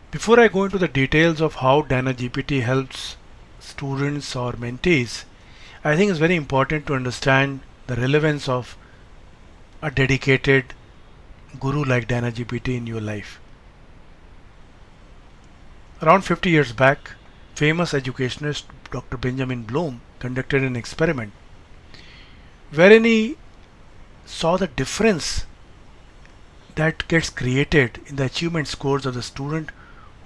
Before I go into the details of how DynaGPT helps students or mentees, I think it's very important to understand the relevance of a dedicated guru like DynaGPT in your life. Around 50 years back, famous educationist Dr. Benjamin Bloom conducted an experiment wherein he saw the difference that gets created in the achievement scores of the student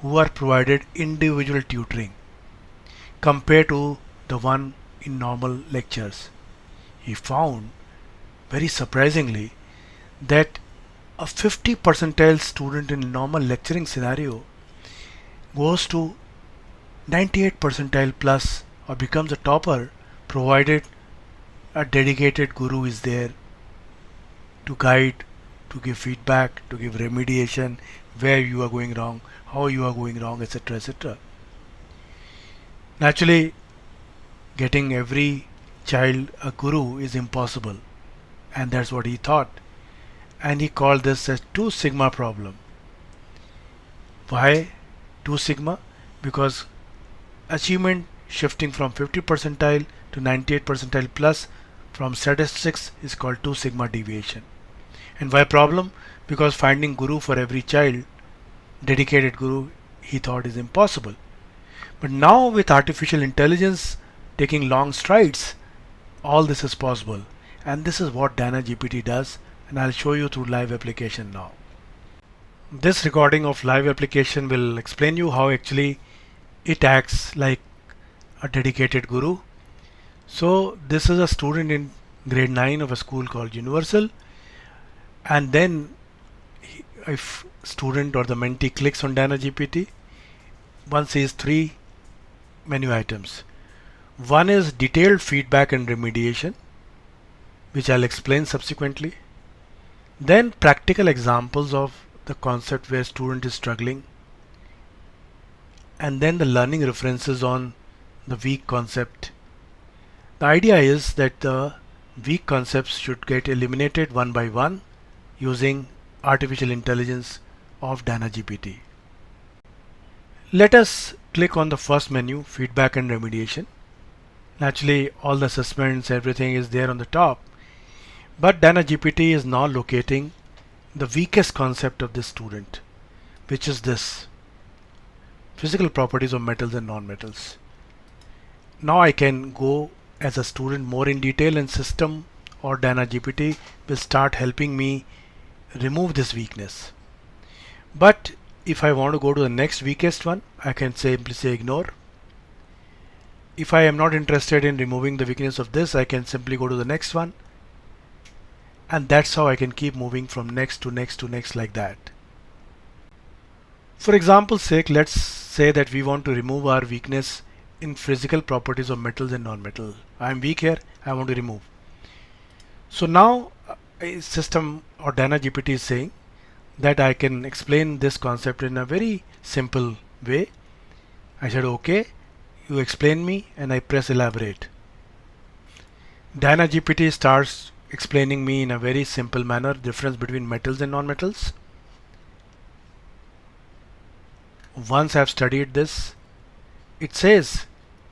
who are provided individual tutoring compared to the one in normal lectures. He found, very surprisingly, that a 50 percentile student in normal lecturing scenario goes to 98 percentile plus or becomes a topper provided a dedicated guru is there to guide, to give feedback, to give remediation, where you are going wrong, how you are going wrong, etc. etc. Naturally, getting every child a guru is impossible, and that's what he thought. And he called this a 2 sigma problem. Why 2 sigma? Because achievement shifting from 50 percentile to 98 percentile plus from statistics is called 2 sigma deviation. And why problem? Because finding guru for every child, dedicated guru, he thought is impossible. But now with artificial intelligence taking long strides, all this is possible. And this is what DynaGPT does, and I'll show you through live application now. This recording of live application will explain you how actually it acts like a dedicated guru. So this is a student in grade 9 of a school called Universal, and then if student or the mentee clicks on DynaGPT, one sees 3 menu items. One is detailed feedback and remediation, which I'll explain subsequently. Then practical examples of the concept where student is struggling, and then the learning references on the weak concept. The idea is that the weak concepts should get eliminated one by one using artificial intelligence of DynaGPT. Let us click on the first menu, feedback and remediation. Naturally, all the assessments, everything is there on the top, but DynaGPT is now locating the weakest concept of this student, which is this: physical properties of metals and non-metals. Now I can go as a student more in detail, and system or DynaGPT will start helping me remove this weakness. But if I want to go to the next weakest one, I can simply say ignore. If I am not interested in removing the weakness of this, I can simply go to the next one, and that's how I can keep moving from next to next to next like that. For example's sake, let's say that we want to remove our weakness in physical properties of metals and non-metal. I am weak here, I want to remove. So now system or DynaGPT is saying that I can explain this concept in a very simple way. I said okay, you explain me, and I press elaborate. DynaGPT starts explaining me in a very simple manner difference between metals and non-metals. Once I've studied this, it says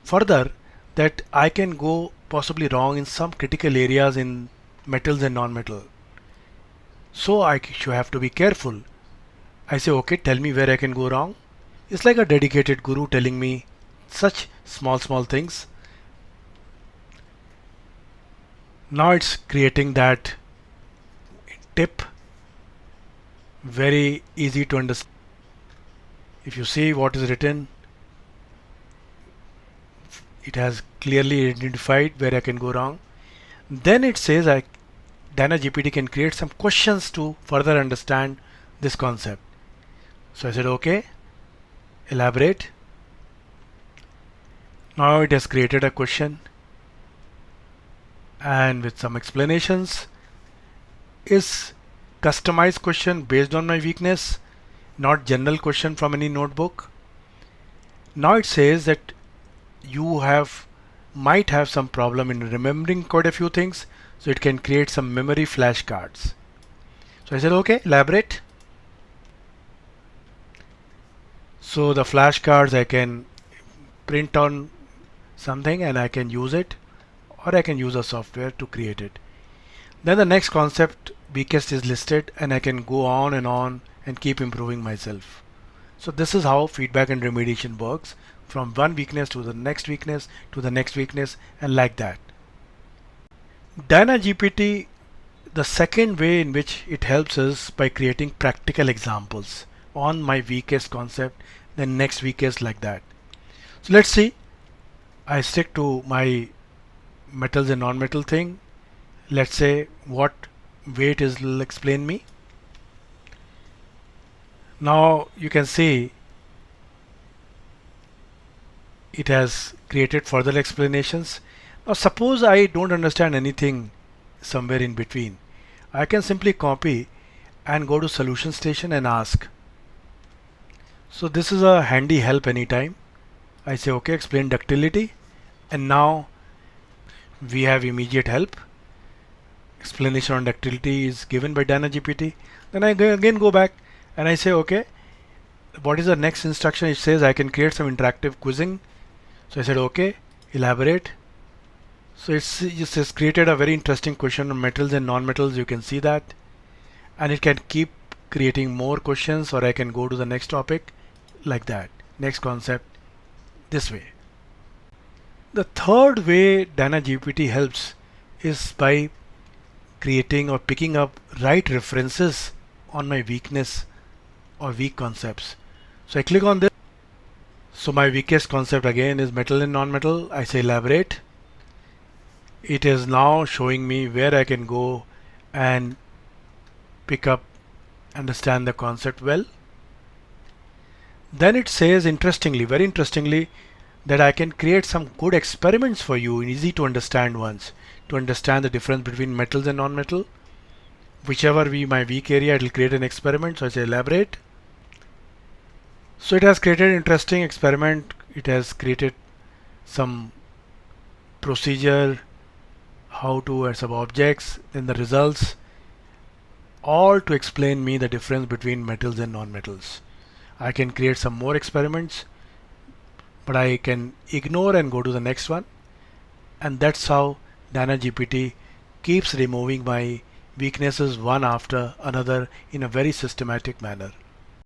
further that I can go possibly wrong in some critical areas in metals and non-metal. So I should have to be careful. I say okay, tell me where I can go wrong. It's like a dedicated guru telling me such small things. Now it's creating that tip, very easy to understand. If you see what is written, it has clearly identified where I can go wrong. Then it says DynaGPT can create some questions to further understand this concept. So I said okay, elaborate. Now it has created a question, and with some explanations. Is customized question based on my weakness, not general question from any notebook. Now it says that you might have some problem in remembering quite a few things, so it can create some memory flashcards. So I said okay, elaborate. So the flashcards I can print on something and I can use it, or I can use a software to create it. Then the next concept, weakest, is listed, and I can go on and keep improving myself. So this is how feedback and remediation works, from one weakness to the next weakness to the next weakness, and like that. DynaGPT, the second way in which it helps is by creating practical examples on my weakest concept, then next weakest, like that. So let's see. I stick to my metals and non-metal thing. Let's say what weight is, will explain me. Now you can see it has created further explanations. Now suppose I don't understand anything somewhere in between. I can simply copy and go to solution station and ask. So this is a handy help anytime. I say okay, explain ductility, and now we have immediate help. Explanation on ductility is given by DynaGPT. Then I again go back and I say okay, what is the next instruction? It says I can create some interactive quizzing. So I said okay, elaborate. So it's created a very interesting question on metals and non-metals. You can see that, and it can keep creating more questions, or I can go to the next topic like that, next concept, this way. The third way DynaGPT helps is by creating or picking up right references on my weakness or weak concepts. So I click on this. So my weakest concept again is metal and non-metal. I say elaborate. It is now showing me where I can go and pick up, understand the concept well. Then it says interestingly, very interestingly, that I can create some good experiments for you, easy to understand ones, to understand the difference between metals and non-metal. Whichever be my weak area, it will create an experiment. So I say elaborate. So it has created interesting experiment. It has created some procedure, how to add some objects, then the results, all to explain me the difference between metals and non-metals. I can create some more experiments, but I can ignore and go to the next one. And that's how DynaGPT keeps removing my weaknesses one after another in a very systematic manner.